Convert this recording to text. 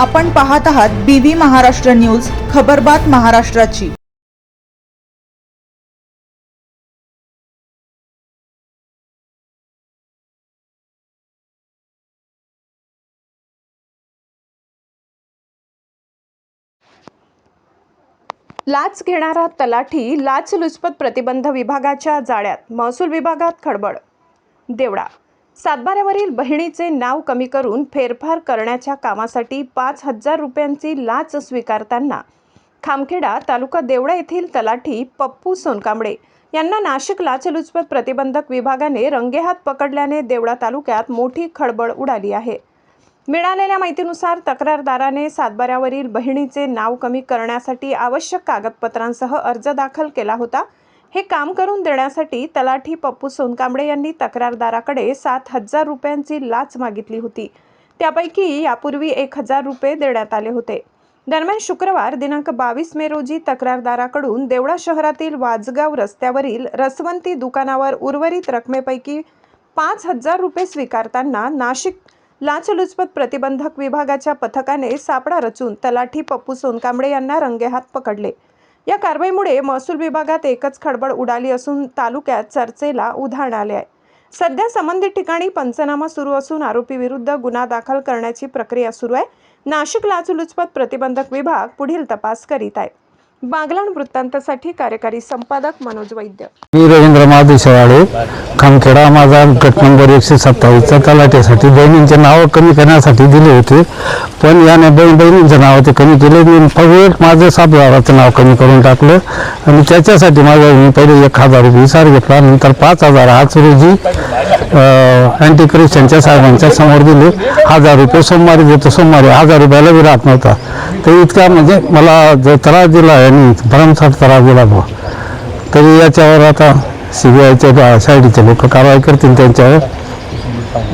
आपण पाहत आहात BV महाराष्ट्र न्यूज, खबरबात महाराष्ट्राची। लाच घेणारा तलाठी लाचलुचपत प्रतिबंध विभागाच्या जाळ्यात, महसूल विभागात खळबळ। देवळा सातबाऱ्यावरील बहिणीचे नाव कमी करून फेरफार करण्याच्या कामासाठी 5,000 रुपयांची लाच स्वीकारताना खामखेडा तालुका देवळा येथील तलाठी पप्पू सोनकांबळे यांना नाशिक लाचलुचपत प्रतिबंधक विभागाने रंगेहात पकडल्याने देवळा तालुक्यात मोठी खळबळ उडाली आहे। मिळालेल्या माहितीनुसार तक्रारदाराने सातबाऱ्यावरील बहिणीचे नाव कमी करण्यासाठी आवश्यक कागदपत्रांसह अर्ज दाखल केला होता। हे काम करून देण्यासाठी तलाठी पप्पू सोनकांबळे यांनी तक्रारदाराकडे 7,000 रुपयांची लाच मागितली होती। त्यापैकी यापूर्वी 1,000 रुपये देण्यात आले होते। दरम्यान शुक्रवार दिनांक 22 मे रोजी तक्रारदाराकडून देवळा शहरातील वाजगाव रस्त्यावरील रसवंती दुकानावर उर्वरित रकमेपैकी 5,000 रुपये स्वीकारताना नाशिक लाचलुचपत प्रतिबंधक विभागाच्या पथकाने सापळा रचून तलाठी पप्पू सोनकांबळे यांना रंगेहात पकडले। या कारवाईमुळे महसूल विभागात एकच खळबळ उडाली असून तालुक्यात चर्चेला उधाण आले आहे। सध्या संबंधित ठिकाणी पंचनामा सुरू असून आरोपी विरुद्ध गुन्हा दाखल करण्याची प्रक्रिया सुरू आहे। नाशिक लाचलुचपत प्रतिबंधक विभाग पुढील तपास करीत आहे। बागलाण वृत्तांतासाठी कार्यकारी संपादक मनोज वैद्य। मी रवींद्र महादेशवाळे, खामखेडा। माझा गट नंबर 127 तलाठीसाठी बहिणींचे नाव कमी करण्यासाठी दिले होते, पण याने बहिणींचे नाव ते कमी केले। मी फक्त माझं सातबाराचं नाव कमी करून टाकलं आणि त्याच्यासाठी मी पहिले 1,000 रुपये सार घेतला, नंतर 5,000 आज रोजी अँटी करप्शनच्या साहेबांच्या समोर दिले। 1,000 रुपये सोमवारी देतो, सोमवारी 1,000 रुपयाला बी राहत नव्हता। तर इतका म्हणजे मला जो त्रास दिला आणि भरमसाठ त्रास दिला भाऊ, तरी याच्यावर आता CBIच्या साईडचे लोक कारवाई करतील त्यांच्यावर।